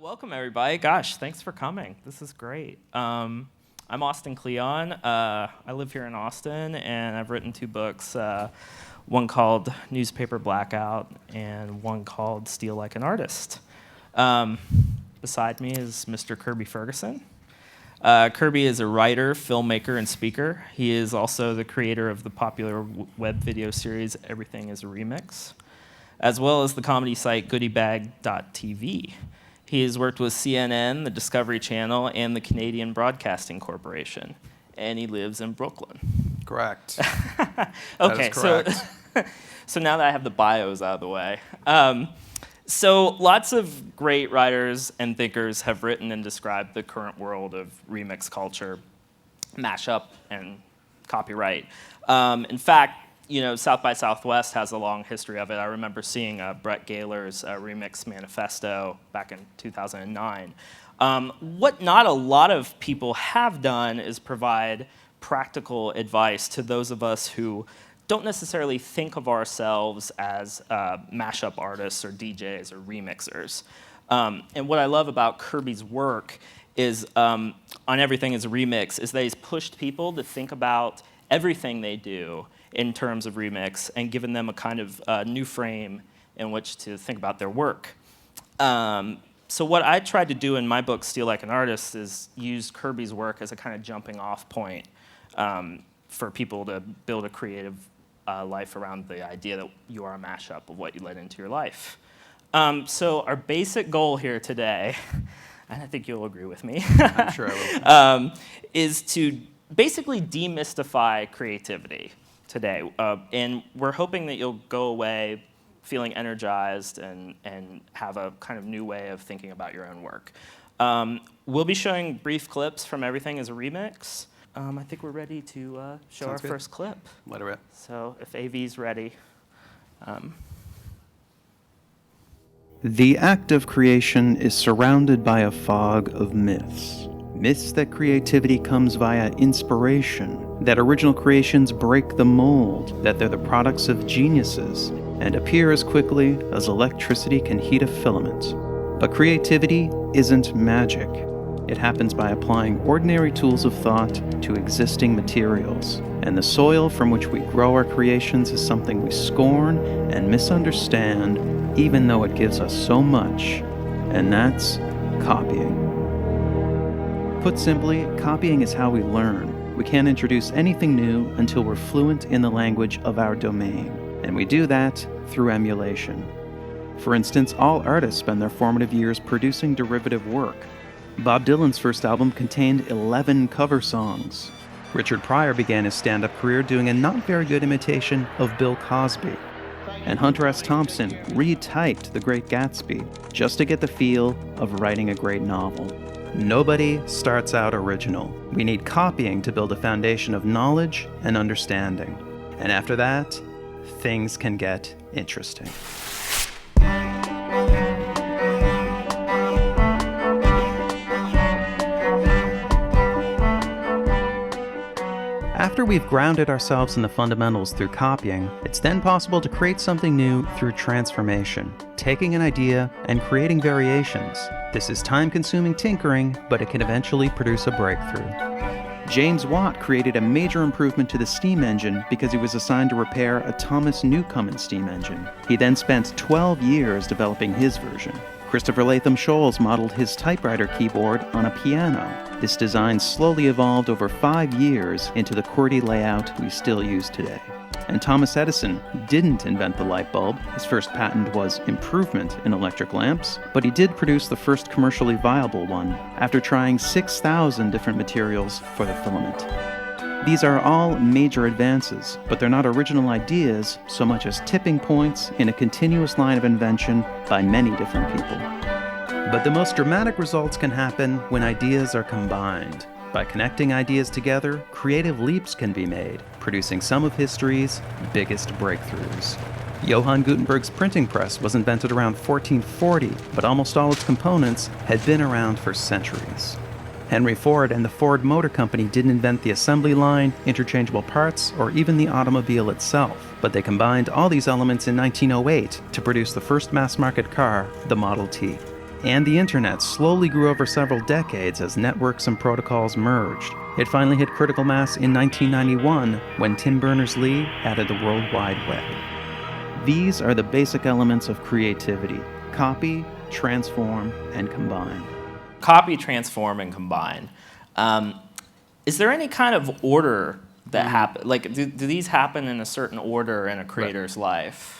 Welcome, everybody. Gosh, thanks for coming. This is great. I'm Austin Cleon. I live here in Austin, and I've written 2 books, one called Newspaper Blackout and one called Steal Like an Artist. Beside me is Mr. Kirby Ferguson. Kirby is a writer, filmmaker, and speaker. He is also the creator of the popular web video series Everything is a Remix, as well as the comedy site goodiebag.tv. He has worked with CNN, the Discovery Channel, and the Canadian Broadcasting Corporation, and he lives in Brooklyn. Correct. Okay, that is correct. So now that I have the bios out of the way. So lots of great writers and thinkers have written and described the current world of remix culture, mashup, and copyright. In fact, South by Southwest has a long history of it. I remember seeing Brett Gaylor's Remix Manifesto back in 2009. What not a lot of people have done is provide practical advice to those of us who don't necessarily think of ourselves as mashup artists or DJs or remixers. And what I love about Kirby's work is on Everything is a Remix is that he's pushed people to think about everything they do in terms of remix and given them a kind of new frame in which to think about their work. So what I tried to do in my book, Steal Like an Artist, is use Kirby's work as a kind of jumping off point for people to build a creative life around the idea that you are a mashup of what you let into your life. So our basic goal here today, and I think you'll agree with me, I'm sure I will. is to basically demystify creativity today. And we're hoping that you'll go away feeling energized and have a kind of new way of thinking about your own work. We'll be showing brief clips from Everything as a Remix. I think we're ready to show our first clip. Let her rip. So if AV's ready. The act of creation is surrounded by a fog of myths. Myths that creativity comes via inspiration, that original creations break the mold, that they're the products of geniuses, and appear as quickly as electricity can heat a filament. But creativity isn't magic. It happens by applying ordinary tools of thought to existing materials, and the soil from which we grow our creations is something we scorn and misunderstand, even though it gives us so much, and that's copying. Put simply, copying is how we learn. We can't introduce anything new until we're fluent in the language of our domain, and we do that through emulation. For instance, all artists spend their formative years producing derivative work. Bob Dylan's first album contained 11 cover songs. Richard Pryor began his stand-up career doing a not very good imitation of Bill Cosby. And Hunter S. Thompson retyped The Great Gatsby just to get the feel of writing a great novel. Nobody starts out original. We need copying to build a foundation of knowledge and understanding. And after that, things can get interesting. After we've grounded ourselves in the fundamentals through copying, it's then possible to create something new through transformation, taking an idea and creating variations. This is time-consuming tinkering, but it can eventually produce a breakthrough. James Watt created a major improvement to the steam engine because he was assigned to repair a Thomas Newcomen steam engine. He then spent 12 years developing his version. Christopher Latham Scholes modeled his typewriter keyboard on a piano. This design slowly evolved over 5 years into the QWERTY layout we still use today. And Thomas Edison didn't invent the light bulb. His first patent was improvement in electric lamps, but he did produce the first commercially viable one after trying 6,000 different materials for the filament. These are all major advances, but they're not original ideas so much as tipping points in a continuous line of invention by many different people. But the most dramatic results can happen when ideas are combined. By connecting ideas together, creative leaps can be made, producing some of history's biggest breakthroughs. Johann Gutenberg's printing press was invented around 1440, but almost all its components had been around for centuries. Henry Ford and the Ford Motor Company didn't invent the assembly line, interchangeable parts, or even the automobile itself, but they combined all these elements in 1908 to produce the first mass-market car, the Model T. And the internet slowly grew over several decades as networks and protocols merged. It finally hit critical mass in 1991 when Tim Berners-Lee added the World Wide Web. These are the basic elements of creativity: copy, transform, and combine. Copy, transform, and combine. Is there any kind of order that happen? Like, do these happen in a certain order in a creator's life?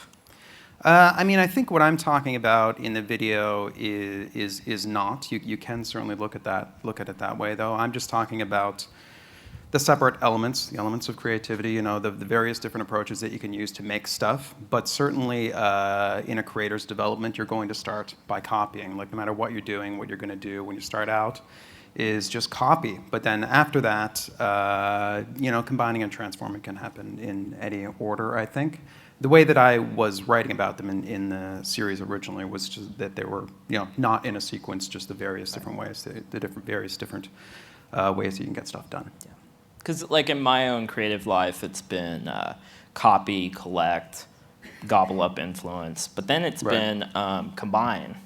I mean, I think what I'm talking about in the video is not. You can certainly look at it that way, though. I'm just talking about the separate elements, the elements of creativity, you know, the various different approaches that you can use to make stuff. But certainly in a creator's development, you're going to start by copying. Like, no matter what you're doing, what you're going to do when you start out is just copy. But then after that, you know, combining and transforming can happen in any order, I think. The way that I was writing about them in the series originally was just that they were, you know, not in a sequence, just the various different ways, various different ways that you can get stuff done. Yeah. Because, like, in my own creative life, it's been copy, collect, gobble up, influence. But then it's been combine.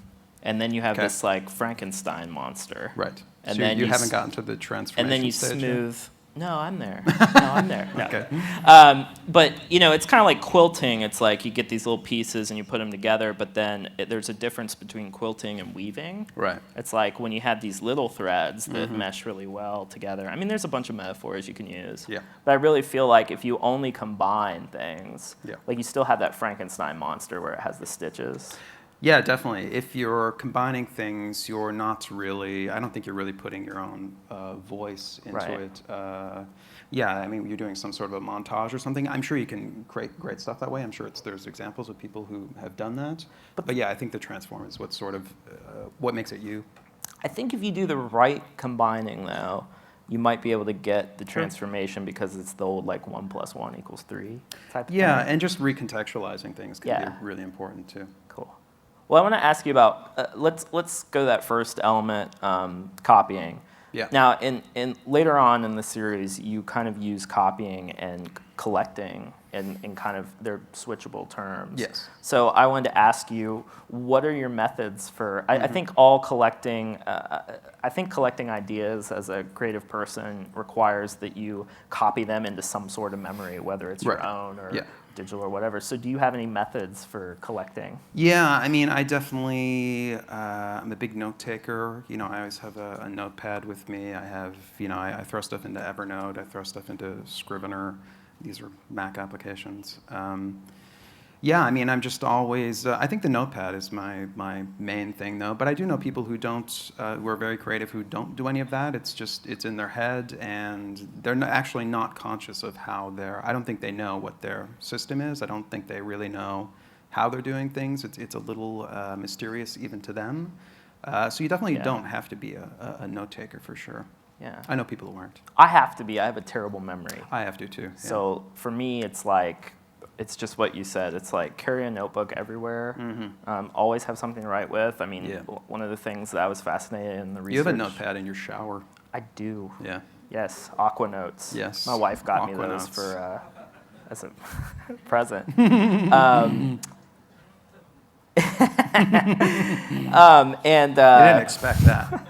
And then you have this, like, Frankenstein monster. Right. And so then you haven't gotten to the transformation and then you stage smooth. yet? No, I'm there. No, I'm there. No. Okay. But, you know, it's kind of like quilting. It's like you get these little pieces and you put them together, but then there's a difference between quilting and weaving. Right. It's like when you have these little threads that mesh really well together. I mean, there's a bunch of metaphors you can use. Yeah. But I really feel like if you only combine things, Yeah. like you still have that Frankenstein monster where it has the stitches. Yeah, definitely. If you're combining things, you're not really, I don't think you're really putting your own voice into it. Yeah, I mean, you're doing some sort of a montage or something. I'm sure you can create great stuff that way. I'm sure there's examples of people who have done that. But yeah, I think the transform is what sort of, what makes it you. I think if you do the right combining, though, you might be able to get the transformation because it's the old, like, 1 + 1 = 3 type of thing. Yeah, and just recontextualizing things can be really important, too. Cool. Well, I want to ask you about, let's go to that first element, copying. Yeah. Now, in later on in the series, you kind of use copying and collecting in kind of their switchable terms. Yes. So I wanted to ask you, what are your methods for, I think all collecting, I think collecting ideas as a creative person requires that you copy them into some sort of memory, whether it's your own or digital or whatever. So do you have any methods for collecting? Yeah, I mean, I definitely, I'm a big note taker. You know, I always have a notepad with me. I have, you know, I throw stuff into Evernote. I throw stuff into Scrivener. These are Mac applications. Yeah, I mean, I'm just always, I think the notepad is my main thing, though. But I do know people who don't, who are very creative, who don't do any of that. It's just, it's in their head, and they're actually not conscious of how I don't think they know what their system is. I don't think they really know how they're doing things. It's a little mysterious even to them. So you definitely don't have to be a note taker for sure. Yeah. I know people who aren't. I have to be. I have a terrible memory. I have to, too. Yeah. So for me, it's like, it's just what you said. It's like carry a notebook everywhere. Always have something to write with. I mean, one of the things that I was fascinated in the research. You have a notepad in your shower. I do. Yeah. Yes, Aqua Notes. Yes. My wife got Aqua me those Notes. for as a present. And You didn't expect that.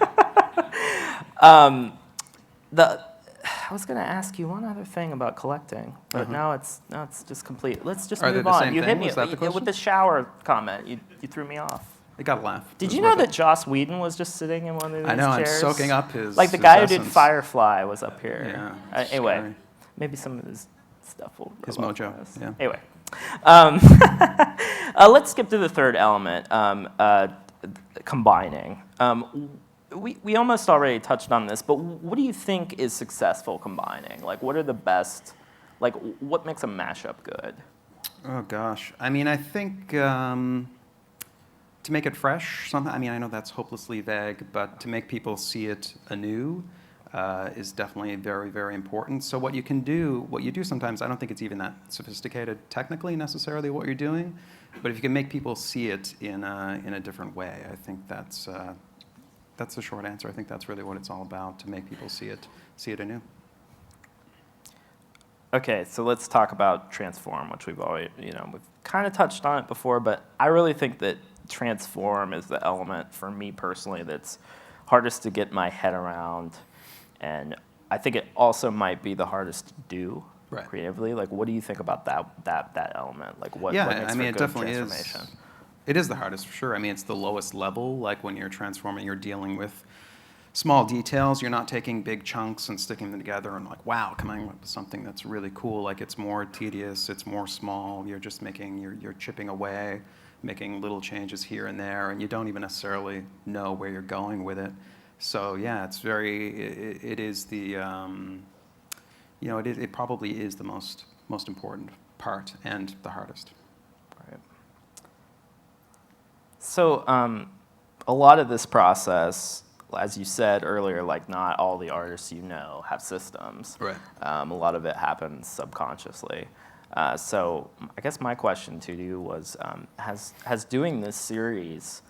I was going to ask you one other thing about collecting, but now it's just complete. Let's just Are they move the on. same You thing? hit me Was that the question? with the shower comment. You threw me off. It got a laugh. Did you know that Joss Whedon was just sitting in one of these chairs? I know, I'm soaking up his Like the guy who did essence. Firefly was up here. Yeah, it's Anyway, scary. maybe some of his stuff will His rub off mojo, on us. yeah. Anyway, let's skip to the third element, combining. We almost already touched on this, but what do you think is successful combining? Like, what are the best, like, what makes a mashup good? Oh, gosh. I mean, I think to make it fresh, I mean, I know that's hopelessly vague, but to make people see it anew is definitely very, very important. So what you do sometimes, I don't think it's even that sophisticated technically necessarily what you're doing, but if you can make people see it in a different way, I think that's the short answer. I think that's really what it's all about, to make people see it anew. Okay, so let's talk about transform, which we've already, we've kind of touched on it before, but I really think that transform is the element for me personally that's hardest to get my head around, and I think it also might be the hardest to do creatively. Like, what do you think about that element? Like, what makes I mean, for it good definitely transformation? is. It is the hardest for sure. I mean, it's the lowest level. Like when you're transforming, you're dealing with small details. You're not taking big chunks and sticking them together and like, wow, coming up with something that's really cool. Like it's more tedious. It's more small. You're just you're chipping away, making little changes here and there, and you don't even necessarily know where you're going with it. So yeah, it's it is the, it probably is the most important part and the hardest. Right. So a lot of this process, as you said earlier, like not all the artists you know have systems. Right. A lot of it happens subconsciously. So I guess my question to you was, has doing this series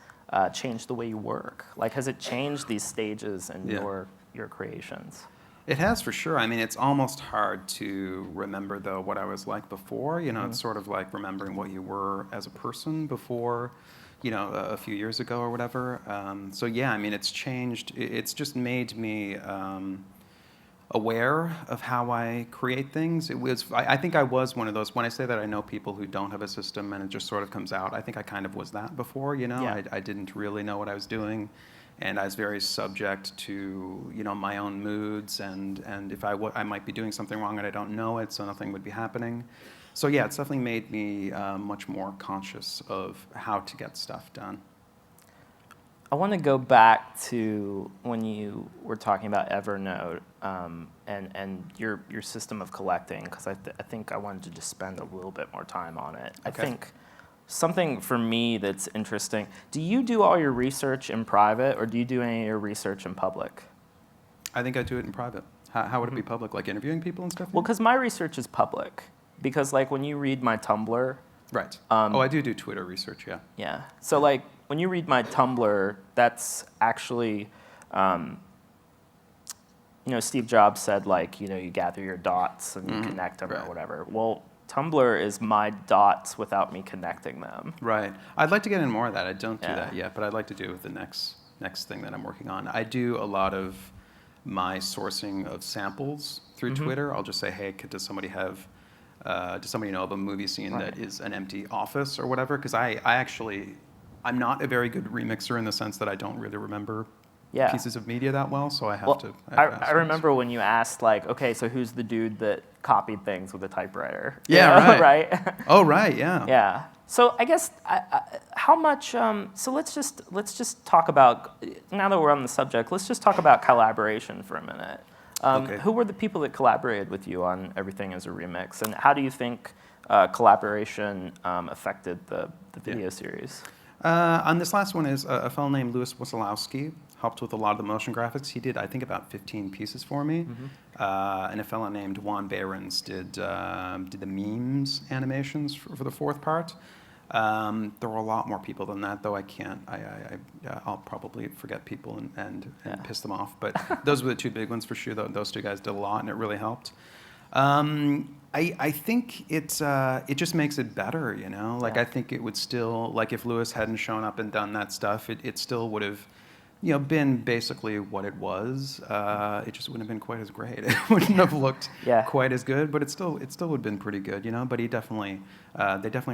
changed the way you work? Like, has it changed these stages in your creations? It has for sure. I mean, it's almost hard to remember, though, what I was like before. It's sort of like remembering what you were as a person before, a few years ago or whatever. So yeah, I mean, it's changed. It's just made me aware of how I create things. I think I was one of those, when I say that I know people who don't have a system and it just sort of comes out, I think I kind of was that before, Yeah. I didn't really know what I was doing. And I was very subject to, my own moods, and if I might be doing something wrong and I don't know it, so nothing would be happening. So yeah, it's definitely made me much more conscious of how to get stuff done. I want to go back to when you were talking about Evernote and your system of collecting, because I think I wanted to just spend a little bit more time on it. Okay. I think something for me that's interesting, do you do all your research in private or do you do any of your research in public? I think I do it in private. How would it be public? Like interviewing people and stuff? Well, because my research is public. Because like when you read my Tumblr. Right. I do Twitter research, yeah. Yeah. So like when you read my Tumblr, that's actually, Steve Jobs said like, you gather your dots and you connect them or whatever. Well, Tumblr is my dots without me connecting them. Right. I'd like to get in more of that. I don't do Yeah. that yet, but I'd like to do it with the next thing that I'm working on. I do a lot of my sourcing of samples through Twitter. I'll just say, hey, does somebody know of a movie scene that is an empty office or whatever? Because I'm not a very good remixer in the sense that I don't really remember pieces of media that well, so I have to. I remember when you asked, like, okay, so who's the dude that copied things with a typewriter? Yeah, right. Right? Oh, right, yeah. Yeah. So I guess how much? So let's just talk about, now that we're on the subject, let's just talk about collaboration for a minute. Okay. Who were the people that collaborated with you on Everything as a Remix, and how do you think collaboration affected the video series? On this last one is a fellow named Louis Wasilowski, helped with a lot of the motion graphics. He did, I think, about 15 pieces for me. And a fellow named Juan Behrens did the memes animations for the fourth part. There were a lot more people than that, though I can't. I'll probably forget people and piss them off. But those were the two big ones for sure. Those two guys did a lot, and it really helped. I think it just makes it better, Like I think it would still, like if Louis hadn't shown up and done that stuff, it still would have, been basically what it was. It just wouldn't have been quite as great. It wouldn't have looked quite as good, but it still would have been pretty good, But they definitely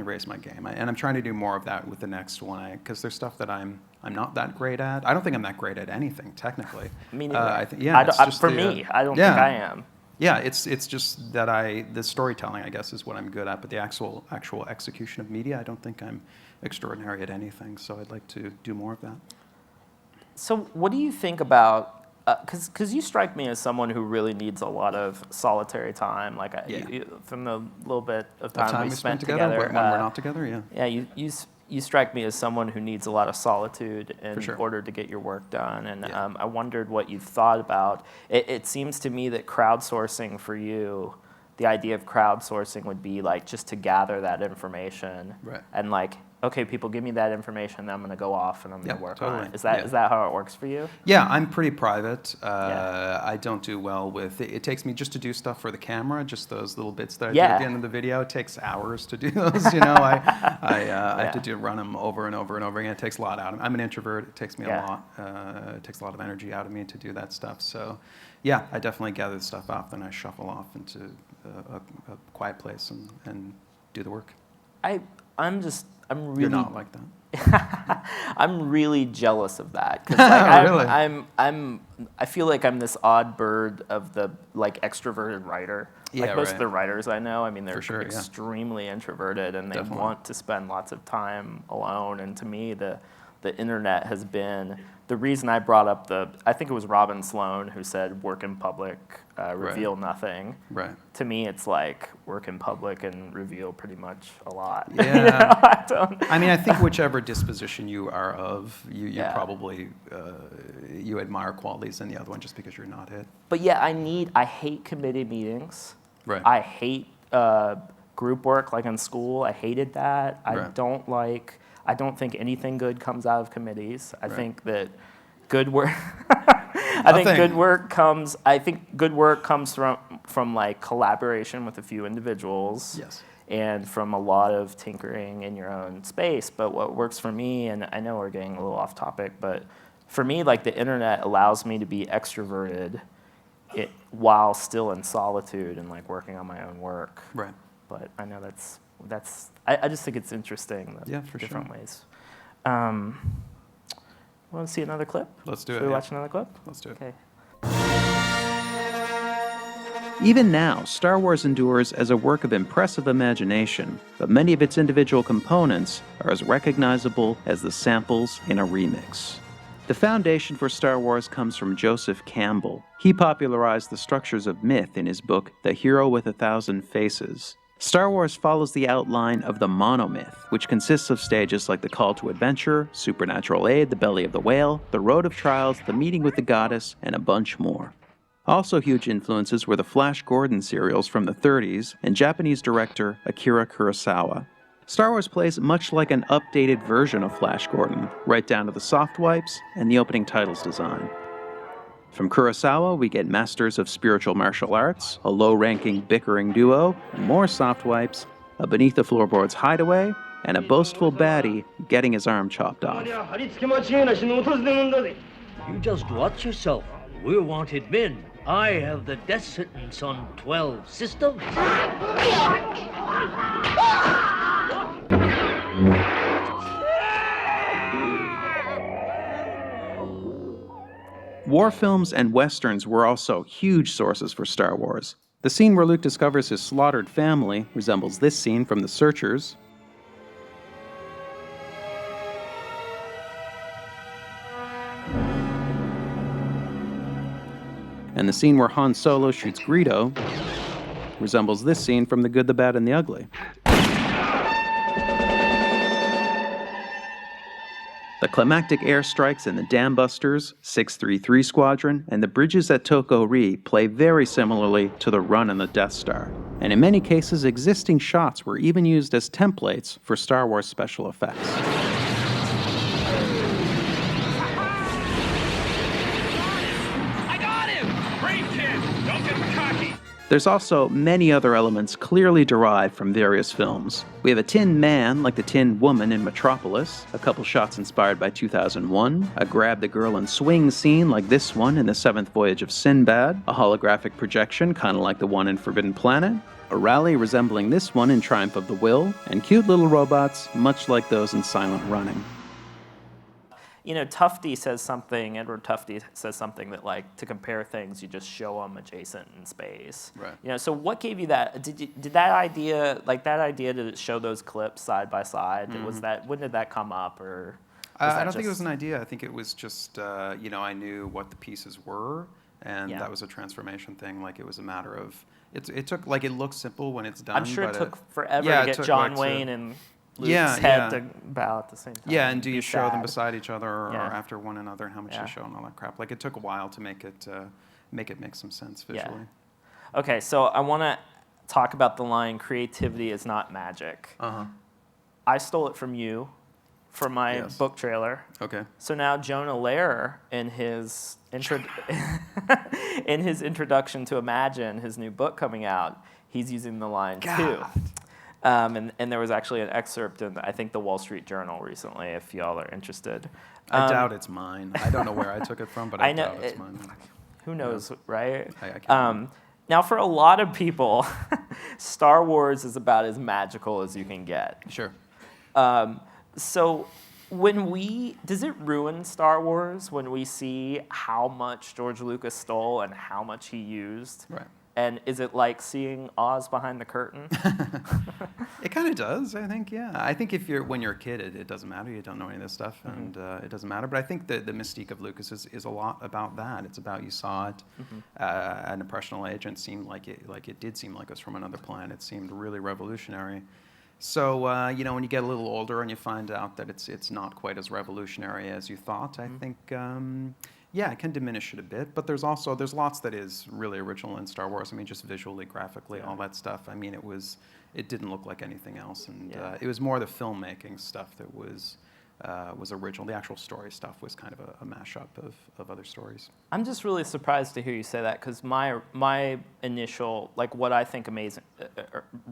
raised my game, and I'm trying to do more of that with the next one, because there's stuff that I'm not that great at. I don't think I'm that great at anything technically. Me neither. I think, I don't think I am. Yeah, it's just that the storytelling, I guess, is what I'm good at, but the actual execution of media, I don't think I'm extraordinary at anything, so I'd like to do more of that. So what do you think about, because you strike me as someone who really needs a lot of solitary time, like from the little bit of time we spent together. When we're not together, yeah. Yeah, you strike me as someone who needs a lot of solitude in sure. order to get your work done. And I wondered what you thought about. It seems to me that crowdsourcing for you, the idea of crowdsourcing would be like just to gather that information and like okay, people give me that information, then I'm going to go off and I'm going to work on it. Is Yeah. that how it works for you? Yeah, I'm pretty private. I don't do well with it. It takes me just to do stuff for the camera, just those little bits that I do at the end of the video. It takes hours to do those. You know, I have to run them over and over and over again. It takes a lot out of me. I'm an introvert. It takes me a lot. It takes a lot of energy out of me to do that stuff. So, yeah, I definitely gather the stuff up, then I shuffle off into a quiet place and do the work. I'm really. You're not like that. I'm really jealous of that because like, Really? I feel like I'm this odd bird of the like extroverted writer. Yeah, like most of the writers I know, I mean, they're extremely introverted and they want to spend lots of time alone. And to me, the internet has been the reason I brought up I think it was Robin Sloan who said work in public, reveal nothing. Right. To me, it's like work in public and reveal pretty much a lot. Yeah. You know, I mean, I think whichever disposition you are of, you probably, you admire qualities in the other one just because you're not it. But yeah, I hate committee meetings. Right. I hate group work like in school. I hated that. I don't think anything good comes out of committees. I think that good work. I think good work comes from like collaboration with a few individuals. Yes. And from a lot of tinkering in your own space. But what works for me, and I know we're getting a little off topic, but for me, like the internet allows me to be extroverted while still in solitude and like working on my own work. Right. But I know I just think it's interesting. For different sure. ways. Want to see another clip? Let's do it. Should we watch another clip? Let's do it. Okay. Even now, Star Wars endures as a work of impressive imagination, but many of its individual components are as recognizable as the samples in a remix. The foundation for Star Wars comes from Joseph Campbell. He popularized the structures of myth in his book, The Hero with 1,000 Faces. Star Wars follows the outline of the monomyth, which consists of stages like the Call to Adventure, Supernatural Aid, the Belly of the Whale, the Road of Trials, the Meeting with the Goddess, and a bunch more. Also huge influences were the Flash Gordon serials from the 30s and Japanese director Akira Kurosawa. Star Wars plays much like an updated version of Flash Gordon, right down to the soft wipes and the opening titles design. From Kurosawa, we get masters of spiritual martial arts, a low-ranking bickering duo, more soft wipes, a beneath the floorboards hideaway, and a boastful baddie getting his arm chopped off. You just watch yourself. We're wanted men. I have the death sentence on 12 systems. War films and westerns were also huge sources for Star Wars. The scene where Luke discovers his slaughtered family resembles this scene from The Searchers. And the scene where Han Solo shoots Greedo resembles this scene from The Good, the Bad, and the Ugly. The climactic airstrikes in the Dam Busters, 633 Squadron, and the bridges at Toko Ri play very similarly to the run on the Death Star. And in many cases, existing shots were even used as templates for Star Wars special effects. There's also many other elements clearly derived from various films. We have a tin man like the Tin Woman in Metropolis, a couple shots inspired by 2001, a grab the girl and swing scene like this one in The Seventh Voyage of Sinbad, a holographic projection kind of like the one in Forbidden Planet, a rally resembling this one in Triumph of the Will, and cute little robots much like those in Silent Running. You know, Tufte says something, Edward Tufte says something that, like, to compare things, you just show them adjacent in space. Right. You know, so what gave you that? Did that idea to show those clips side by side, when did that come up, or? I don't think it was an idea. I think it was just, I knew what the pieces were, and that was a transformation thing. Like, it was a matter of, it took, like, it looks simple when it's done. I'm sure it took forever to get John Wayne and Luke's head to bow at the same time. Yeah, and do you show them beside each other or after one another, and how much you show and all that crap? Like, it took a while to make it make some sense visually. Yeah. Okay, so I want to talk about the line, creativity is not magic. Uh-huh. I stole it from you for my Yes. book trailer. Okay. So now Jonah Lehrer, in his in his introduction to Imagine, his new book coming out, he's using the line too. And there was actually an excerpt in, I think, the Wall Street Journal recently, if y'all are interested. I doubt it's mine. I don't know where I took it from, but I know doubt it's mine. Who knows, right? I can't Now, for a lot of people, Star Wars is about as magical as you can get. Sure. So does it ruin Star Wars when we see how much George Lucas stole and how much he used? Right. And is it like seeing Oz behind the curtain? It kind of does, I think, yeah. I think when you're a kid, it doesn't matter. You don't know any of this stuff, and it doesn't matter. But I think the mystique of Lucas is a lot about that. It's about you saw it at an impressionable age, and it seemed like it did seem like it was from another planet. It seemed really revolutionary. So, when you get a little older and you find out that it's not quite as revolutionary as you thought, I think, it can diminish it a bit. But there's lots that is really original in Star Wars. I mean, just visually, graphically, all that stuff. I mean, it didn't look like anything else, and it was more the filmmaking stuff that was original. The actual story stuff was kind of a mashup of other stories. I'm just really surprised to hear you say that, because my initial, like, what I think amazing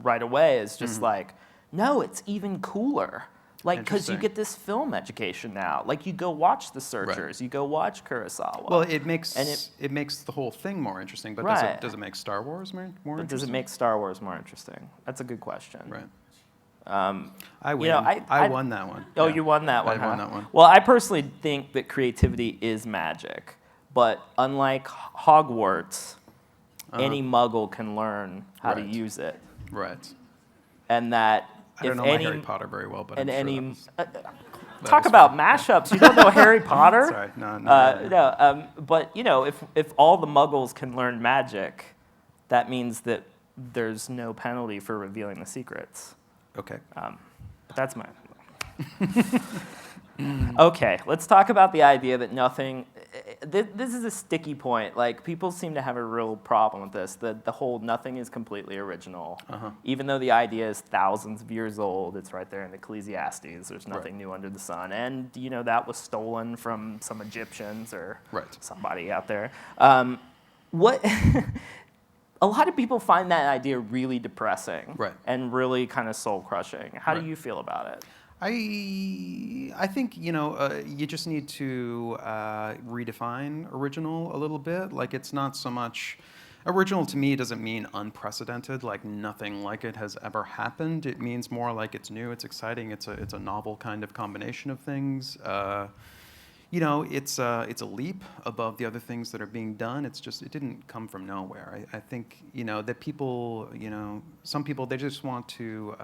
right away is just like, no, it's even cooler. Like, because you get this film education now. Like, you go watch The Searchers, you go watch Kurosawa. Well, it makes the whole thing more interesting. But does it make Star Wars more interesting? Does it make Star Wars more interesting? That's a good question. Right. I win. I won that one. Oh, yeah. you won that one. I won that one. Well, I personally think that creativity is magic, but unlike Hogwarts, any Muggle can learn how to use it. Right. And that. I don't know my Harry Potter very well, but I'm sure talk about mashups. You don't know Harry Potter? Sorry, no. But if all the Muggles can learn magic, that means that there's no penalty for revealing the secrets. Okay. That's my. Okay, let's talk about the idea that nothing. This is a sticky point. Like, people seem to have a real problem with this. The whole nothing is completely original. Even though the idea is thousands of years old, it's right there in Ecclesiastes. There's nothing new under the sun, and that was stolen from some Egyptians or somebody out there. What? A lot of people find that idea really depressing and really kind of soul crushing. How do you feel about it? I think you just need to redefine original a little bit. Like, it's not so much original to me doesn't mean unprecedented, like nothing like it has ever happened. It means more like it's new, it's exciting, it's a novel kind of combination of things. It's a leap above the other things that are being done. It didn't come from nowhere. I think that people, some people, they just want to.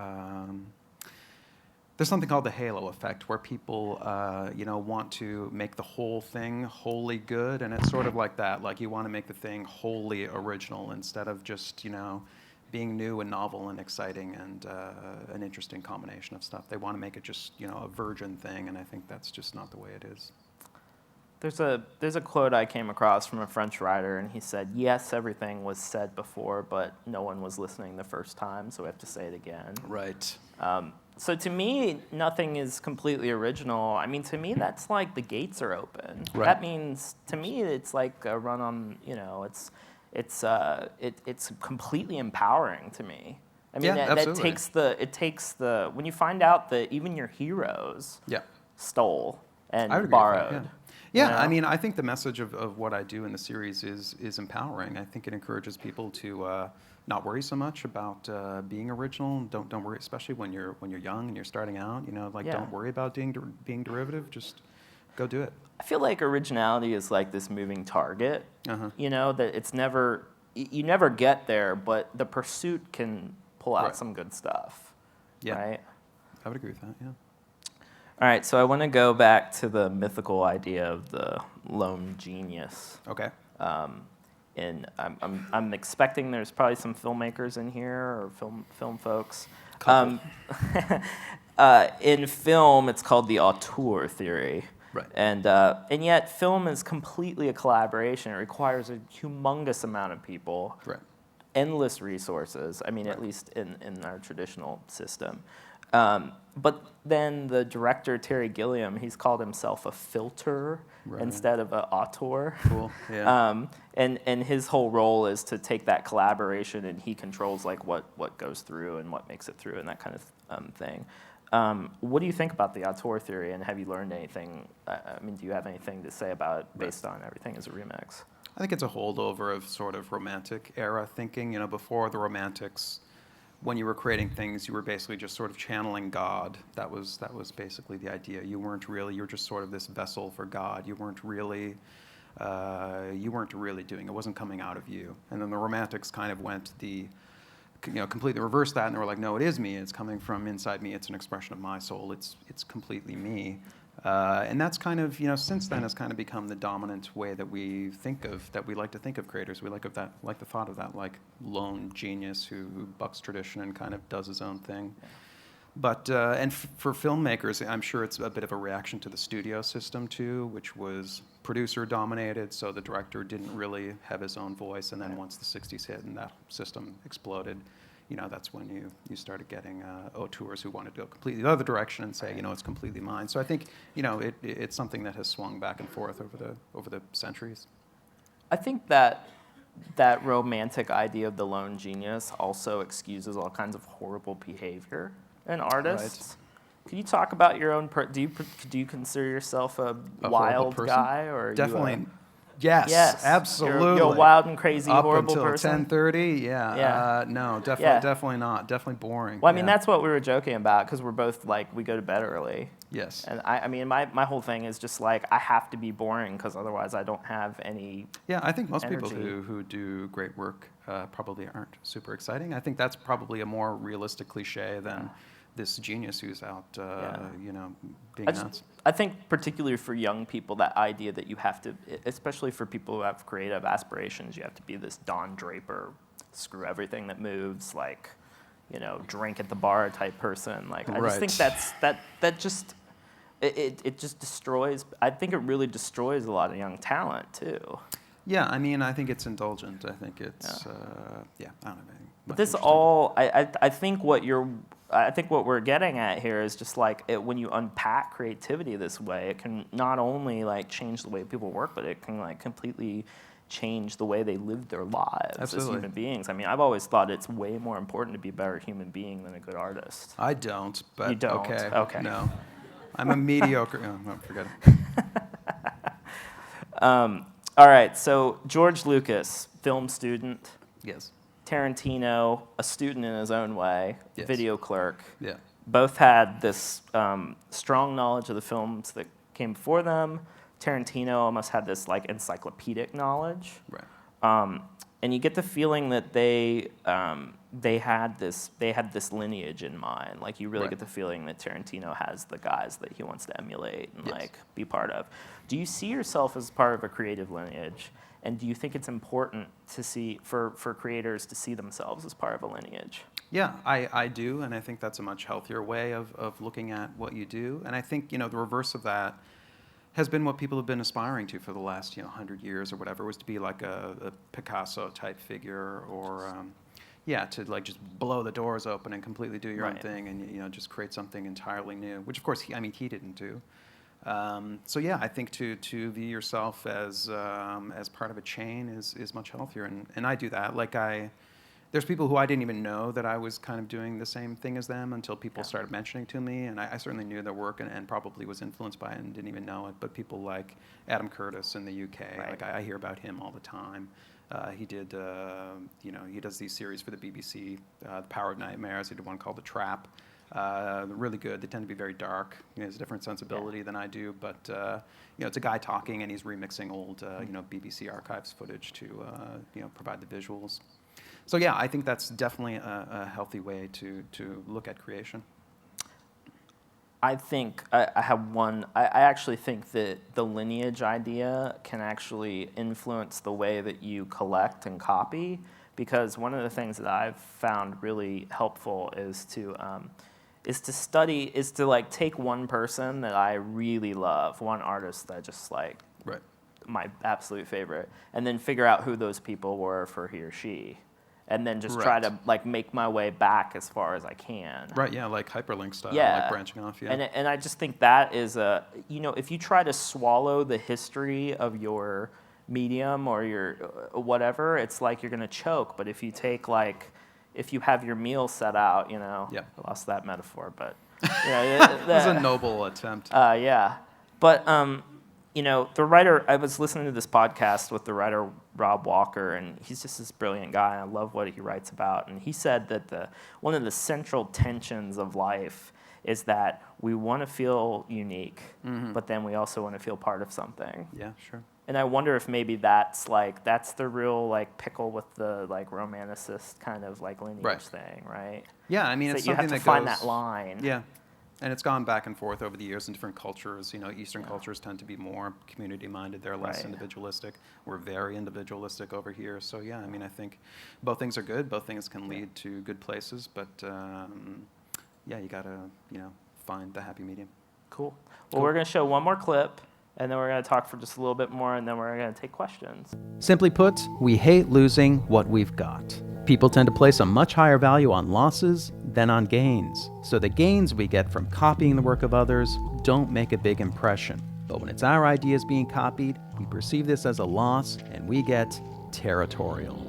There's something called the halo effect, where people, want to make the whole thing wholly good, and it's sort of like that. Like, you want to make the thing wholly original instead of just, being new and novel and exciting and an interesting combination of stuff. They want to make it just, a virgin thing, and I think that's just not the way it is. There's a quote I came across from a French writer, and he said, "Yes, everything was said before, but no one was listening the first time, so we have to say it again." Right. So to me, nothing is completely original. I mean, to me, that's like the gates are open. Right. That means, to me, it's like a run on. It's completely empowering to me. I mean, that takes the when you find out that even your heroes stole and borrowed. Yeah, I mean, I think the message of what I do in the series is empowering. I think it encourages people to not worry so much about being original. Don't worry, especially when you're young and you're starting out. Don't worry about being derivative. Just go do it. I feel like originality is like this moving target. That it's never you never get there, but the pursuit can pull out some good stuff. Yeah, right? I would agree with that. Yeah. All right, so I want to go back to the mythical idea of the lone genius. Okay. And I'm expecting there's probably some filmmakers in here or film folks. In film, it's called the auteur theory. Right. And yet film is completely a collaboration. It requires a humongous amount of people. Right. Endless resources. I mean, at least in our traditional system. But then the director, Terry Gilliam, he's called himself a filter instead of an auteur. Cool. Yeah. And his whole role is to take that collaboration, and he controls like what goes through and what makes it through and that kind of thing. What do you think about the auteur theory, and have you learned anything? I mean, do you have anything to say about it based on everything as a remix? I think it's a holdover of sort of romantic era thinking. You know, before the romantics, when you were creating things, you were basically just sort of channeling God. That was basically the idea. You were just sort of this vessel for God. You weren't really doing it. It wasn't coming out of you. And then the romantics kind of went completely reversed that, and they were like, no, it is me. It's coming from inside me. It's an expression of my soul. It's completely me. And that's kind of, since then has kind of become the dominant way that we like to think of creators. We like the thought of that, like lone genius who bucks tradition and kind of does his own thing. But, for filmmakers, I'm sure it's a bit of a reaction to the studio system too, which was producer dominated, so the director didn't really have his own voice, and then once the 60s hit and that system exploded, that's when you started getting auteurs who wanted to go completely the other direction and say, it's completely mine. So I think, it's something that has swung back and forth over the centuries. I think that romantic idea of the lone genius also excuses all kinds of horrible behavior in artists. Right. Can you talk about your own? Do you consider yourself a wild guy, or definitely? Yes, absolutely. You're a wild and crazy, up horrible until person. 10:30, yeah. No, definitely not. Definitely boring. Well, I mean, that's what we were joking about, because we're both like, we go to bed early. Yes. And I mean, my whole thing is just like, I have to be boring, because otherwise I don't have any. Yeah, I think most energy. people who do great work probably aren't super exciting. I think that's probably a more realistic cliche than this genius who's out, being nuts. I think particularly for young people, that idea that you have to, especially for people who have creative aspirations, you have to be this Don Draper, screw everything that moves, like, drink at the bar type person. Like, I just think that just destroys. I think it really destroys a lot of young talent too. Yeah, I mean, I think it's indulgent. I think it's, I don't know. But this all, I think what we're getting at here is just like, when you unpack creativity this way, it can not only like change the way people work, but it can like completely change the way they live their lives as human beings. I mean, I've always thought it's way more important to be a better human being than a good artist. I don't, but you don't. Okay. No, I'm a mediocre. No, forget it. All right, so George Lucas, film student. Yes. Tarantino, a student in his own way, yes. Video clerk. Yeah. Both had this strong knowledge of the films that came before them. Tarantino almost had this like encyclopedic knowledge. Right. And you get the feeling that they had this lineage in mind. Like, you really get the feeling that Tarantino has the guys that he wants to emulate and like be part of. Do you see yourself as part of a creative lineage? And do you think it's important to see for creators to see themselves as part of a lineage? Yeah, I do, and I think that's a much healthier way of looking at what you do. And I think the reverse of that has been what people have been aspiring to for the last 100 years or whatever, was to be like a Picasso type figure, or to like just blow the doors open and completely do your own thing, and just create something entirely new. Which of course he didn't do. So yeah, I think to view yourself as part of a chain is much healthier, and I do that. Like there's people who I didn't even know that I was kind of doing the same thing as them until people started mentioning to me, and I certainly knew their work and probably was influenced by it and didn't even know it. But people like Adam Curtis in the UK, like I hear about him all the time. He did, he does these series for the BBC, The Power of Nightmares. He did one called The Trap. They're really good. They tend to be very dark. He has a different sensibility than I do, but it's a guy talking, and he's remixing old, BBC archives footage to, provide the visuals. So yeah, I think that's definitely a healthy way to look at creation. I think I have one. I actually think that the lineage idea can actually influence the way that you collect and copy, because one of the things that I've found really helpful is to like take one person that I really love, one artist that just like my absolute favorite, and then figure out who those people were for he or she. and then just try Right. to like make my way back as far as I can. Right, yeah, like hyperlink style, Yeah. like branching off, yeah. And I just think that is if you try to swallow the history of your medium or your whatever, it's like you're going to choke. But if you take if you have your meal set out, Yeah. I lost that metaphor, but It was a noble attempt. yeah. But the writer, I was listening to this podcast with the writer Rob Walker, and he's just this brilliant guy, and I love what he writes about. And he said that one of the central tensions of life is that we want to feel unique, but then we also want to feel part of something. Yeah, sure. And I wonder if maybe that's the real pickle with the romanticist kind of lineage Right. thing, right? Yeah, I mean, So it's you something have to that find goes, that line. Yeah, and it's gone back and forth over the years in different cultures. Eastern cultures tend to be more community-minded. They're less Right. individualistic. We're very individualistic over here. So yeah, I mean, I think both things are good. Both things can lead to good places. But yeah, you gotta find the happy medium. Cool. Well, we're going to show one more clip, and then we're going to talk for just a little bit more, and then we're going to take questions. Simply put, we hate losing what we've got. People tend to place a much higher value on losses than on gains. So the gains we get from copying the work of others don't make a big impression. But when it's our ideas being copied, we perceive this as a loss and we get territorial.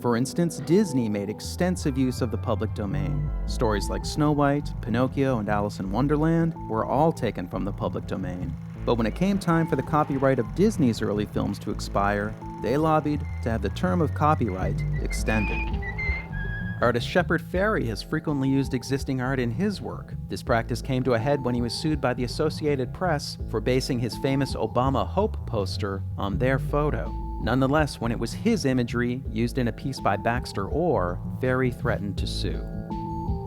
For instance, Disney made extensive use of the public domain. Stories like Snow White, Pinocchio, and Alice in Wonderland were all taken from the public domain. But when it came time for the copyright of Disney's early films to expire, they lobbied to have the term of copyright extended. Artist Shepard Fairey has frequently used existing art in his work. This practice came to a head when he was sued by the Associated Press for basing his famous Obama Hope poster on their photo. Nonetheless, when it was his imagery used in a piece by Baxter Orr, Fairey threatened to sue.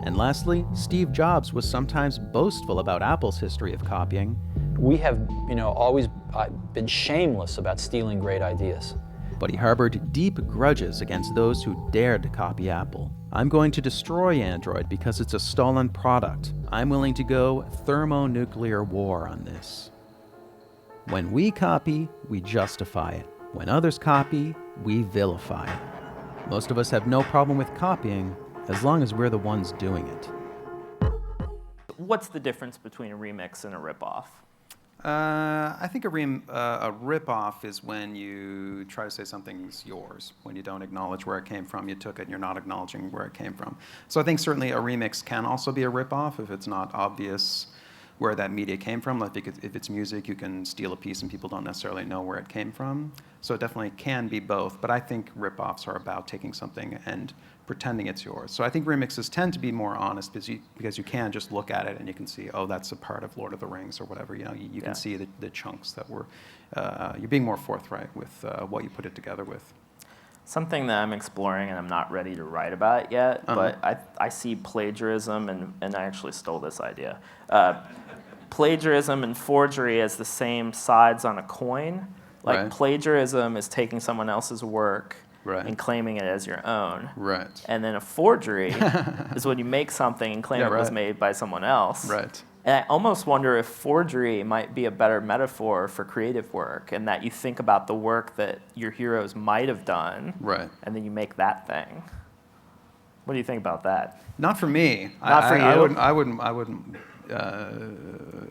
And lastly, Steve Jobs was sometimes boastful about Apple's history of copying. We have, always been shameless about stealing great ideas. But he harbored deep grudges against those who dared to copy Apple. I'm going to destroy Android because it's a stolen product. I'm willing to go thermonuclear war on this. When we copy, we justify it. When others copy, we vilify it. Most of us have no problem with copying as long as we're the ones doing it. What's the difference between a remix and a ripoff? I think a rip-off is when you try to say something's yours, when you don't acknowledge where it came from, you took it and you're not acknowledging where it came from. So I think certainly a remix can also be a rip-off if it's not obvious where that media came from. Like if it's music, you can steal a piece and people don't necessarily know where it came from. So it definitely can be both, but I think rip-offs are about taking something and pretending it's yours. So I think remixes tend to be more honest because you can just look at it and you can see, oh, that's a part of Lord of the Rings or whatever. You can see the chunks that were, you're being more forthright with what you put it together with. Something that I'm exploring and I'm not ready to write about yet, but I see plagiarism, and I actually stole this idea. Plagiarism and forgery as the same sides on a coin. Like Right. Plagiarism is taking someone else's work Right. and claiming it as your own. Right. And then a forgery is when you make something and claim Yeah, it was right. made by someone else. Right. And I almost wonder if forgery might be a better metaphor for creative work, and that you think about the work that your heroes might have done, Right. and then you make that thing. What do you think about that? Not for me. Not for you? I wouldn't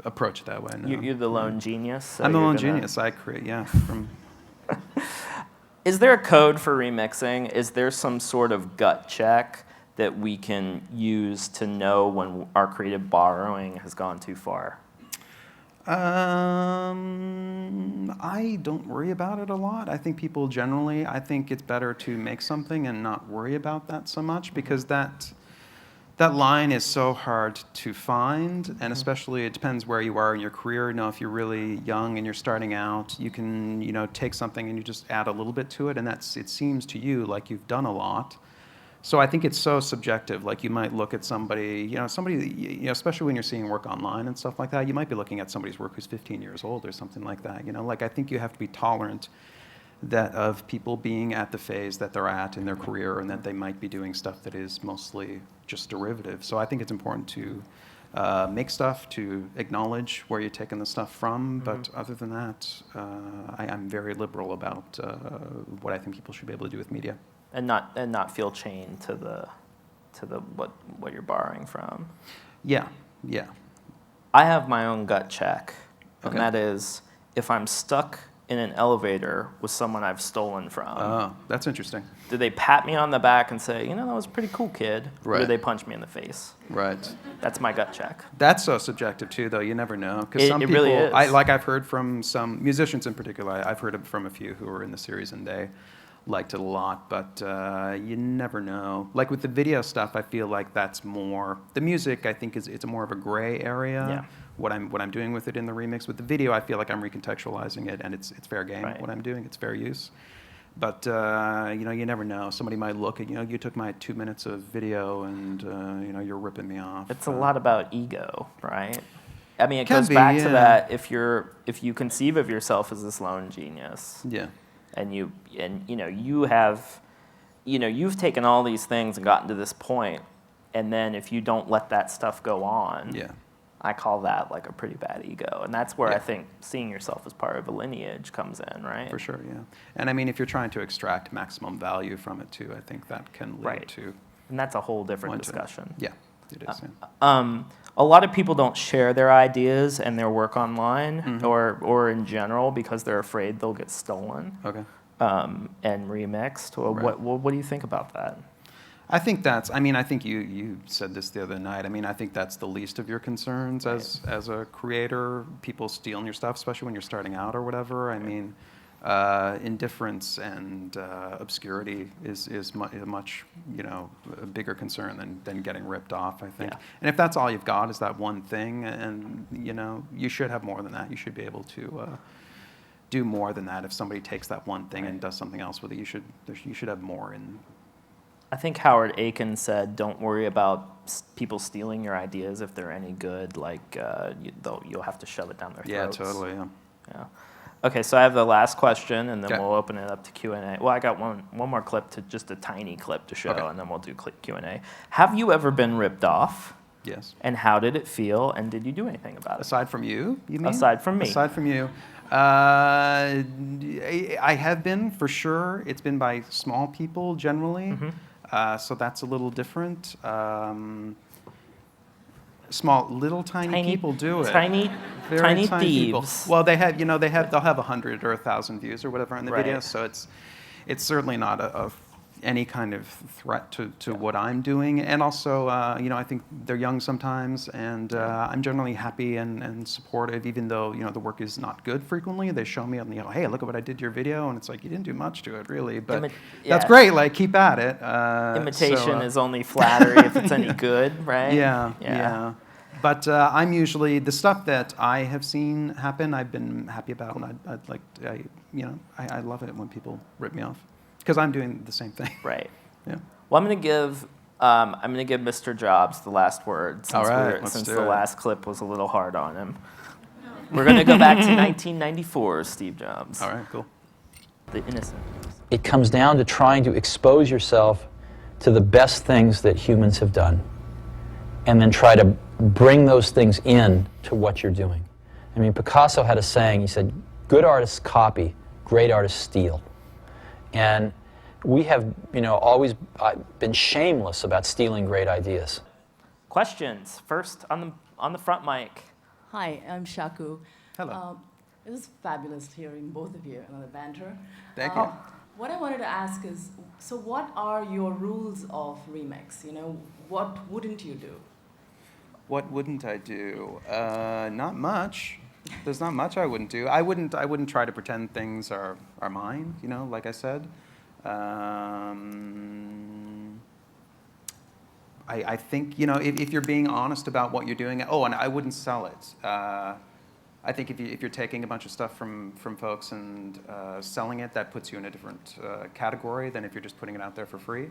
approach it that way. No. You're the lone genius. So I'm the you're lone gonna- genius. I create, yeah. From Is there a code for remixing? Is there some sort of gut check that we can use to know when our creative borrowing has gone too far? I don't worry about it a lot. I think people generally, I think it's better to make something and not worry about that so much, because that line is so hard to find, and especially it depends where you are in your career. If you're really young and you're starting out, you can, take something and you just add a little bit to it, and it seems to you like you've done a lot. So I think it's so subjective. Like you might look at somebody, especially when you're seeing work online and stuff like that, you might be looking at somebody's work who's 15 years old or something like that. I think you have to be tolerant of people being at the phase that they're at in their career, and that they might be doing stuff that is mostly just derivative. So I think it's important to make stuff, to acknowledge where you're taking the stuff from. But other than that, I'm very liberal about what I think people should be able to do with media. and not feel chained to the what you're borrowing from. Yeah, yeah. I have my own gut check, and Okay. that is if I'm stuck in an elevator with someone I've stolen from. Oh, that's interesting. Do they pat me on the back and say, that was a pretty cool, kid? Or do Right. they punch me in the face? Right. That's my gut check. That's so subjective too, though. You never know, because It- some it people, really is. I've heard from some musicians in particular. I've heard from a few who were in the series, and they liked it a lot. But you never know. Like with the video stuff, I feel like that's more. The music, I think, it's more of a gray area. Yeah. What I'm doing with it in the remix. With the video, I feel like I'm recontextualizing it, and it's fair game. Right. What I'm doing, it's fair use. But you never know. Somebody might look at you took my 2 minutes of video, and you're ripping me off. It's a lot about ego, right? I mean, it Can goes be, back yeah. to that if you conceive of yourself as this lone genius, Yeah. and you've taken all these things and gotten to this point, and then if you don't let that stuff go on, Yeah. I call that like a pretty bad ego, and that's where Yeah. I think seeing yourself as part of a lineage comes in, right? For sure, yeah. And I mean, if you're trying to extract maximum value from it too, I think that can lead Right. to And that's a whole different one to- discussion. Yeah, it is. Yeah. A lot of people don't share their ideas and their work online Mm-hmm. or in general because they're afraid they'll get stolen Okay. and remixed. Well, Right. what do you think about that? I think I think you said this the other night. I mean, I think that's the least of your concerns as a creator. People stealing your stuff, especially when you're starting out or whatever. I mean, indifference and obscurity is a much a bigger concern than getting ripped off, I think. Yeah. And if that's all you've got is that one thing, and you should have more than that. You should be able to do more than that. If somebody takes that one thing and does something else with it, you should have more in. I think Howard Aiken said, "Don't worry about people stealing your ideas if they're any good. Like you'll have to shove it down their throats." Yeah, totally. Yeah. Yeah. Okay, so I have the last question, and then Okay. we'll open it up to Q&A. Well, I got one more clip, just a tiny clip to show, Okay. and then we'll do Q&A. Have you ever been ripped off? Yes. And how did it feel? And did you do anything about it? Aside from you mean? Aside from me. Aside from you. I have been, for sure. It's been by small people, generally. Mm-hmm. So that's a little different. Little tiny people do it. Tiny Very thieves. people. Well, they'll have 100 or 1,000 views or whatever on the Right. video, so it's certainly not any kind of threat to what I'm doing. And also, I think they're young sometimes, and I'm generally happy and supportive, even though the work is not good frequently. They show me and hey, look at what I did to your video, and it's like you didn't do much to it really, but that's yeah. great. Like keep at it. Imitation is only flattery if it's any good, right? Yeah. But I'm usually the stuff that I have seen happen. I've been happy about, and I love it when people rip me off because I'm doing the same thing. Right. Yeah. Well, I'm going to give Mr. Jobs the last word since, All right, let's since do the it. last clip was a little hard on him. We're going to go back to 1994, Steve Jobs. All right. Cool. The innocent. It comes down to trying to expose yourself to the best things that humans have done, and then try to bring those things in to what you're doing. I mean, Picasso had a saying, he said, good artists copy, great artists steal. And we have, always been shameless about stealing great ideas. Questions. First on the front mic. Hi, I'm Shaku. Hello. It was fabulous hearing both of you and the banter. Thank you. What I wanted to ask is, so what are your rules of remix? What wouldn't you do? What wouldn't I do? Not much. There's not much I wouldn't do. I wouldn't try to pretend things are mine. Like I said. I think if you're being honest about what you're doing. Oh, and I wouldn't sell it. I think if you're taking a bunch of stuff from folks and selling it, that puts you in a different category than if you're just putting it out there for free.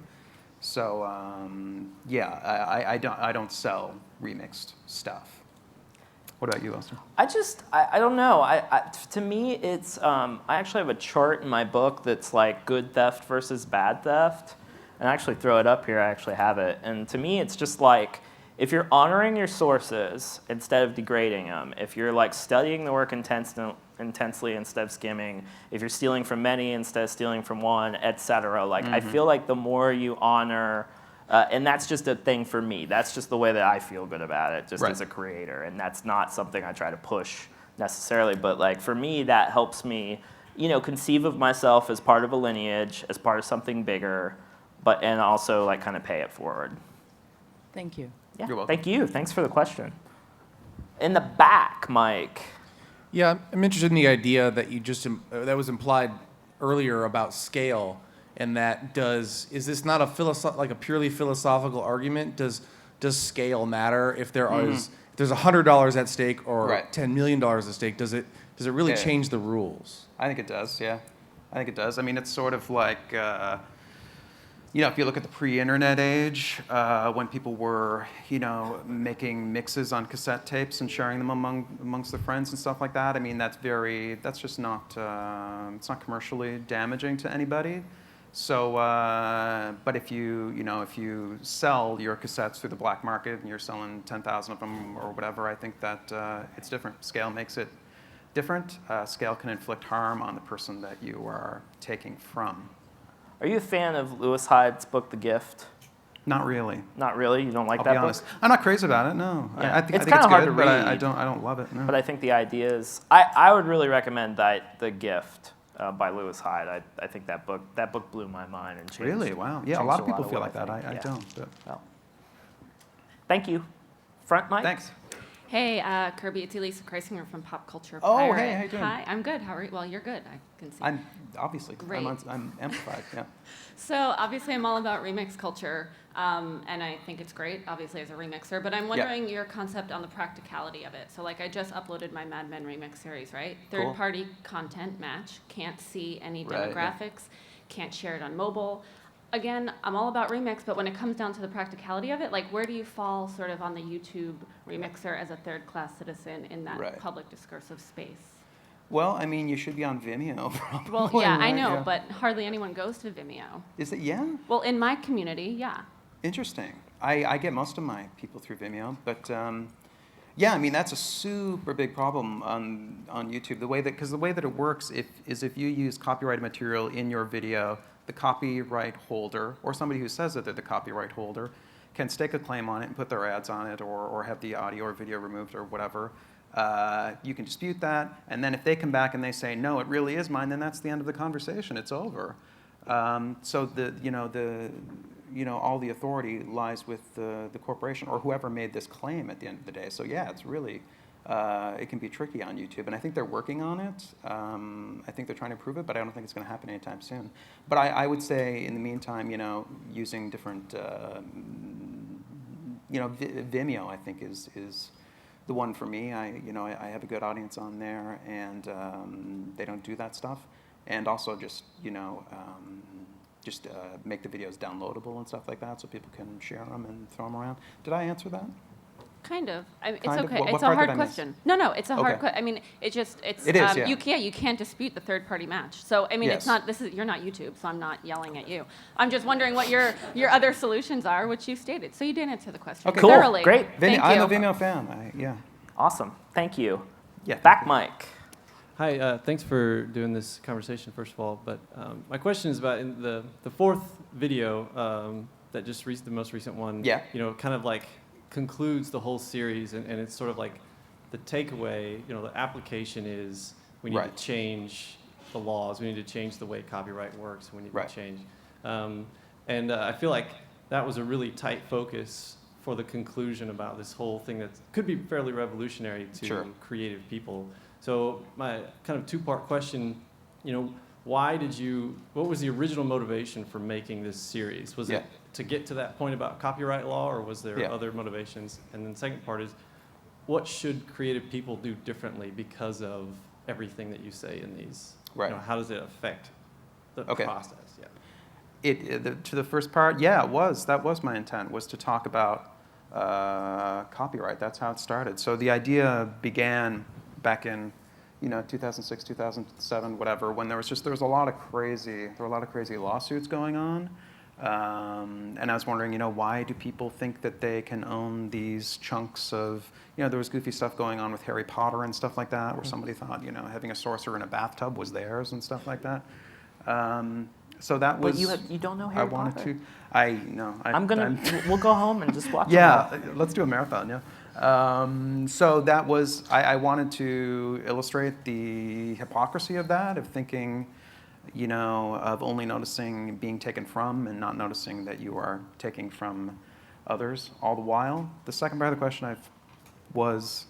So I don't sell remixed stuff. What about you, Lester? I don't know. To me, it's I actually have a chart in my book that's like good theft versus bad theft, and I actually throw it up here. I actually have it, and to me, it's just like if you're honoring your sources instead of degrading them, if you're like studying the work intensely instead of skimming, if you're stealing from many instead of stealing from one, etc. Like, I feel like the more you honor, and that's just a thing for me. That's just the way that I feel good about it, just as a creator. And that's not something I try to push necessarily. But like for me, that helps me, conceive of myself as part of a lineage, as part of something bigger, and also like kind of pay it forward. Thank you. Yeah, You're welcome. thank you. Thanks for the question. In the back, Mike. Yeah, I'm interested in the idea that you just that was implied earlier about scale, and is this not a purely philosophical argument? Does scale matter if there's $100 at stake or $10 million at stake? Does it really change the rules? I think it does. Yeah, I think it does. I mean, it's sort of like. If you look at the pre-internet age, when people were, making mixes on cassette tapes and sharing them amongst their friends and stuff like that, I mean, that's just not, it's not commercially damaging to anybody. So, but if you sell your cassettes through the black market and you're selling 10,000 of them or whatever, I think that it's different. Scale makes it different. Scale can inflict harm on the person that you are taking from. Are you a fan of Lewis Hyde's book, The Gift? Not really. Not really? You don't like I'll that be honest. I'm not crazy about it. No, Yeah. I think It's it's kinda hard good, to but I read. don't love it. No. But I think the idea is, I would really recommend The Gift by Lewis Hyde. I think that book blew my mind and changed. Really? Wow. Yeah, a changed lot of people of feel what like that. think. I Yeah. don't. But. Well, thank you. Front mic? Thanks. Hey, Kirby, it's Elisa Kreisinger from Pop Culture Oh, Pirate. hey, how you doing? Hi, I'm good. How are you? Well, you're good. I can see. I'm obviously. Great. I'm amplified. Yeah. So obviously, I'm all about remix culture, and I think it's great, obviously, as a remixer. But I'm wondering your concept on the practicality of it. So, like, I just uploaded my Mad Men remix series, right? Cool. Third-party content match, can't see any Right, demographics, can't share it on mobile. Again, I'm all about remix, but when it comes down to the practicality of it, like, where do you fall sort of on the YouTube remixer as a third-class citizen in that public discursive space? Well, I mean, you should be on Vimeo, probably. Well, yeah, I right? know, Yeah. but hardly anyone goes to Vimeo. Is it? Yeah. Well, in my community, yeah. Interesting. I get most of my people through Vimeo, but yeah, I mean that's a super big problem on YouTube. The way that it works is if you use copyrighted material in your video, the copyright holder or somebody who says that they're the copyright holder can stake a claim on it and put their ads on it or have the audio or video removed or whatever. You can dispute that, and then if they come back and they say no, it really is mine, then that's the end of the conversation. It's over. So all the authority lies with the corporation or whoever made this claim at the end of the day. So yeah, it's really it can be tricky on YouTube, and I think they're working on it. I think they're trying to improve it, but I don't think it's going to happen anytime soon. But I would say in the meantime, using different, Vimeo I think is the one for me. I have a good audience on there, and they don't do that stuff. And also just make the videos downloadable and stuff like that, so people can share them and throw them around. Did I answer that? Kind of. I mean, it's Kind of? okay. What It's a part hard did I miss? question. No, it's a hard Okay. question. I mean, it's It is, yeah. You can't dispute the third-party match. So, I mean, Yes. it's not. You're not YouTube, so I'm not yelling at you. I'm just wondering what your other solutions are, which you stated. So you did answer the question Okay. Cool. thoroughly. Great. Thank I'm you. a Vimeo fan. Yeah. Awesome. Thank you. Yeah. Back mic. Hi, thanks for doing this conversation, first of all. But my question is about in the fourth video that just the most recent one. Yeah. Kind of like concludes the whole series, and it's sort of like the takeaway. The application is we need to change the laws. We need to change the way copyright works. We need to change. And I feel like that was a really tight focus for the conclusion about this whole thing that could be fairly revolutionary to creative people. So my kind of two-part question, what was the original motivation for making this series? Was it to get to that point about copyright law, or was there other motivations? And then the second part is, what should creative people do differently because of everything that you say in these? Right. How does it affect the process? To the first part, that was my intent, was to talk about copyright. That's how it started. So the idea began back in 2006, 2007, whatever, when there were a lot of crazy lawsuits going on And I was wondering, why do people think that they can own these chunks of, there was goofy stuff going on with Harry Potter and stuff like that, where somebody thought, having a sorcerer in a bathtub was theirs and stuff like that. So that was. But you don't know Harry Potter. I know. We'll go home and just watch. Yeah, let's do a marathon. Yeah. So that was. I wanted to illustrate the hypocrisy of that, of thinking, of only noticing being taken from and not noticing that you are taking from others all the while. The second part of the question was.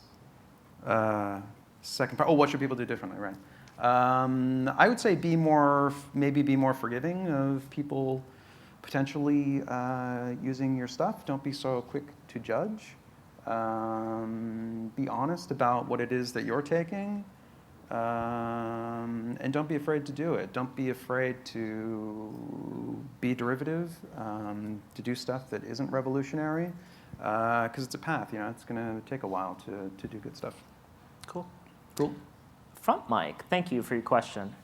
Second part. Oh, what should people do differently? Right. I would say maybe be more forgiving of people potentially using your stuff. Don't be so quick to judge. Be honest about what it is that you're taking, and don't be afraid to do it. Don't be afraid to be derivative, to do stuff that isn't revolutionary, because it's a path. It's going to take a while to do good stuff. Cool. Front mic, thank you for your question.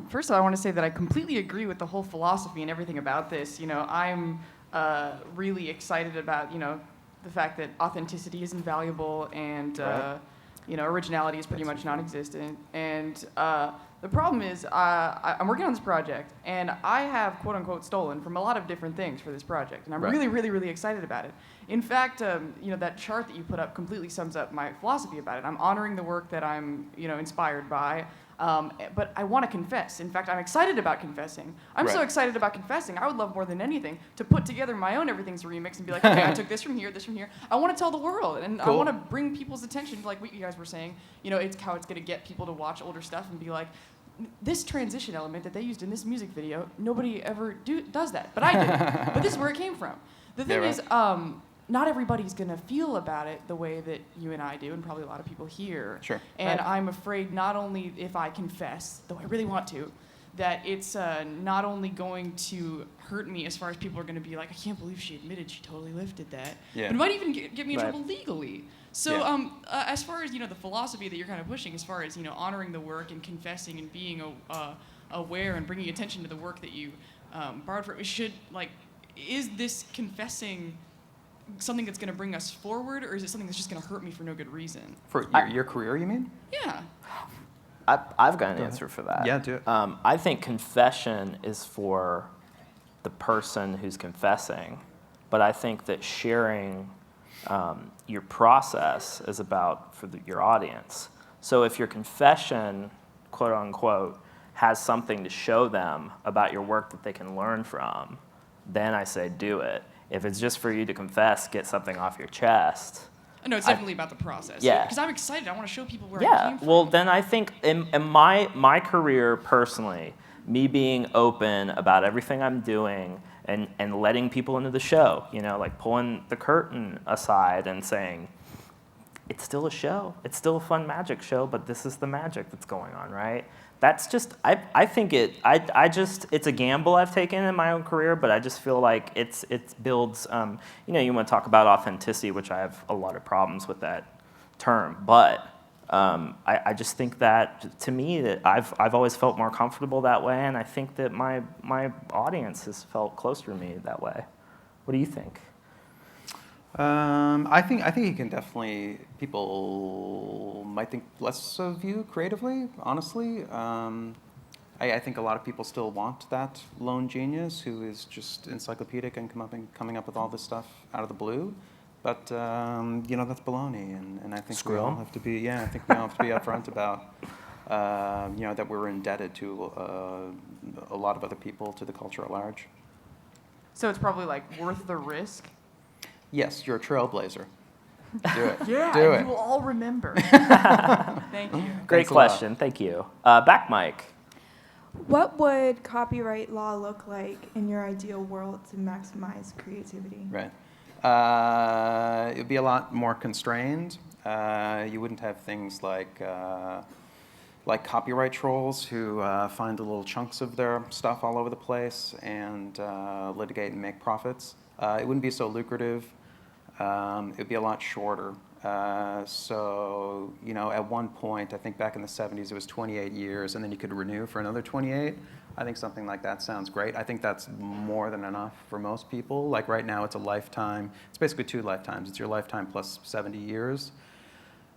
First of all, I want to say that I completely agree with the whole philosophy and everything about this. I'm really excited about, the fact that authenticity is invaluable and, right. Originality is pretty much non-existent. And the problem is I'm working on this project, and I have, quote unquote, stolen from a lot of different things for this project. And I'm really, really, really excited about it. In fact, that chart that you put up completely sums up my philosophy about it. I'm honoring the work that I'm, inspired by. But I want to confess. In fact, I'm excited about confessing. I'm so excited about confessing. I would love more than anything to put together my own Everything's a Remix and be like, okay, I took this from here, this from here. I want to tell the world, and I want to bring people's attention to, like what you guys were saying. It's how it's going to get people to watch older stuff and be like, this transition element that they used in this music video, nobody ever does that, but I did. But this is where it came from. The thing is, not everybody's going to feel about it the way that you and I do, and probably a lot of people here. Sure. And I'm afraid not only if I confess, though I really want to, that it's not only going to hurt me as far as people are going to be like, I can't believe she admitted she totally lifted that. Yeah. But it might even get me in trouble legally. So as far as, the philosophy that you're kind of pushing, as far as, honoring the work and confessing and being aware and bringing attention to the work that you borrowed from, is this confessing something that's going to bring us forward, or is it something that's just going to hurt me for no good reason? For your career, you mean? Yeah. I've got an answer for that. Yeah, do it. I think confession is for the person who's confessing, but I think that sharing your process is about for your audience. So if your confession, quote unquote, has something to show them about your work that they can learn from, then I say do it. If it's just for you to confess, get something off your chest. No, it's definitely about the process. Yeah. Because I'm excited. I want to show people where I came from. Well, then I think in my career personally, me being open about everything I'm doing and letting people into the show, like pulling the curtain aside and saying, it's still a show. It's still a fun magic show, but this is the magic that's going on, right? That's just, I think it's a gamble I've taken in my own career, but I just feel like it builds, you want to talk about authenticity, which I have a lot of problems with that term, but I just think that, to me, that I've always felt more comfortable that way, and I think that my audience has felt closer to me that way. What do you think? I think you can definitely, people might think less of you creatively, honestly. I think a lot of people still want that lone genius who is just encyclopedic and coming up with all this stuff out of the blue. But that's baloney, and I think we all have to be upfront about that we're indebted to a lot of other people, to the culture at large. So it's probably worth the risk. Yes, you're a trailblazer. Do it. Yeah, Do it. You will all remember. Thank you. Great question. Thank you. Back mic. What would copyright law look like in your ideal world to maximize creativity? Right. It would be a lot more constrained. You wouldn't have things like copyright trolls who find the little chunks of their stuff all over the place and litigate and make profits. It wouldn't be so lucrative. It would be a lot shorter. So, at one point, I think back in the 70s, it was 28 years, and then you could renew for another 28. I think something like that sounds great. I think that's more than enough for most people. Like right now, it's a lifetime. It's basically 2 lifetimes. It's your lifetime plus 70 years.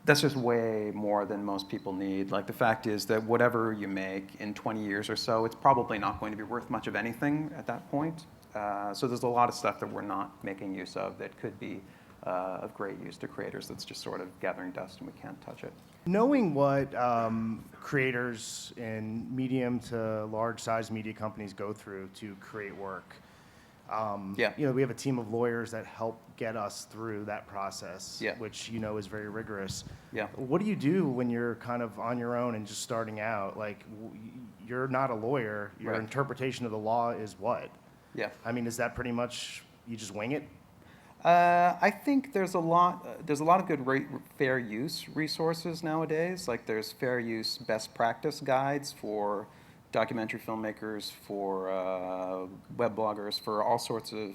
That's just way more than most people need. Like the fact is that whatever you make in 20 years or so, it's probably not going to be worth much of anything at that point. So there's a lot of stuff that we're not making use of that could be of great use to creators that's just sort of gathering dust and we can't touch it. Knowing what creators in medium to large size media companies go through to create work, we have a team of lawyers that help get us through that process, which is very rigorous. What do you do when you're kind of on your own and just starting out? Like, you're not a lawyer. Your interpretation of the law is what? I mean, is that pretty much you just wing it? I think there's a lot of good fair use resources nowadays. Like there's fair use best practice guides for documentary filmmakers, for web bloggers, for all sorts of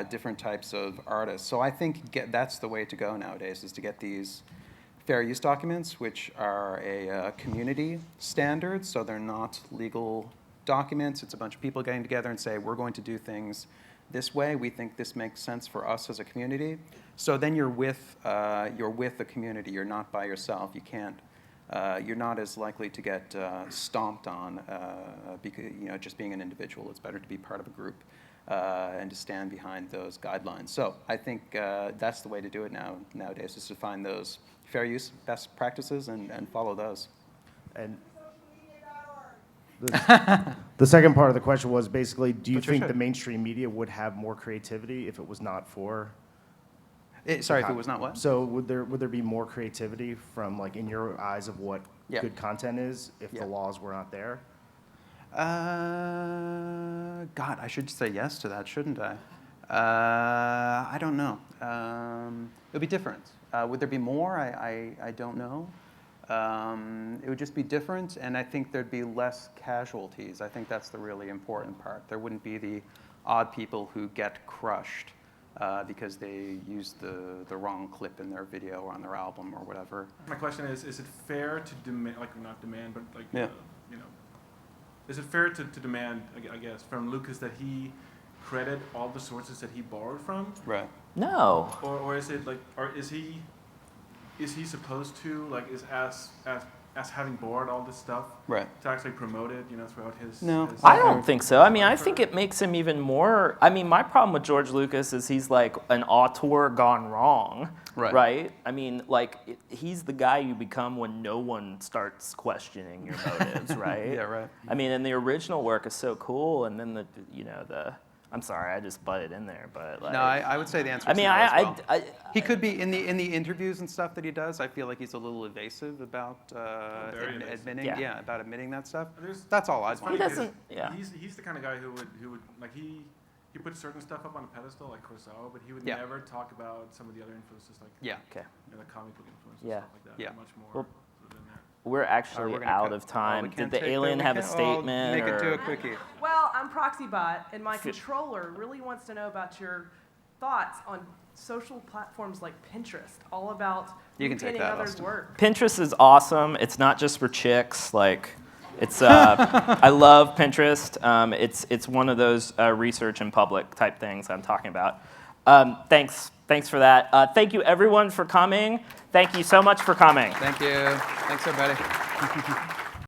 different types of artists. So I think that's the way to go nowadays, is to get these fair use documents, which are a community standard. So they're not legal documents. It's a bunch of people getting together and say, we're going to do things this way. We think this makes sense for us as a community. So then you're with a community. You're not by yourself. You can't. You're not as likely to get stomped on because just being an individual. It's better to be part of a group and to stand behind those guidelines. So I think that's the way to do it nowadays, is to find those fair use best practices and follow those. And the second part of the question was basically, do you think the mainstream media would have more creativity if it was not for? If it was not what? So would there be more creativity from, like, in your eyes, of what good content is if the laws were not there? God, I should say yes to that, shouldn't I? I don't know. It would be different. Would there be more? I don't know. It would just be different, and I think there'd be less casualties. I think that's the really important part. There wouldn't be the odd people who get crushed because they used the wrong clip in their video or on their album or whatever. My question is it fair to demand, like not demand, but like, is it fair to demand, I guess, from Lucas that he credit all the sources that he borrowed from? Right. No. Or is it like, or is he supposed to, like, is as having borrowed all this stuff to actually promote it, throughout his? No, I don't think so. I mean, I think it makes him even more. I mean, my problem with George Lucas is he's like an auteur gone wrong, right? I mean, like he's the guy you become when no one starts questioning your motives, right? Right. I mean, and the original work is so cool, and then the. I'm sorry, I just butted in there, but like. No, I would say the answer is no as well. He could be in the interviews and stuff that he does. I feel like he's a little evasive about admitting that stuff. That's all I'd want. He doesn't. He's the kind of guy who would like he puts certain stuff up on a pedestal like Kurosawa, but he would never talk about some of the other influences like the comic book influences and stuff like that. Much more. We're actually out of time. Did the alien have a statement? Make it to a quickie. Well, I'm ProxyBot, and my controller really wants to know about your thoughts on social platforms like Pinterest, all about retaining others' work. Pinterest is awesome. It's not just for chicks. Like, it's I love Pinterest. It's one of those research in public type things I'm talking about. Thanks for that. Thank you everyone for coming. Thank you so much for coming. Thank you. Thanks everybody.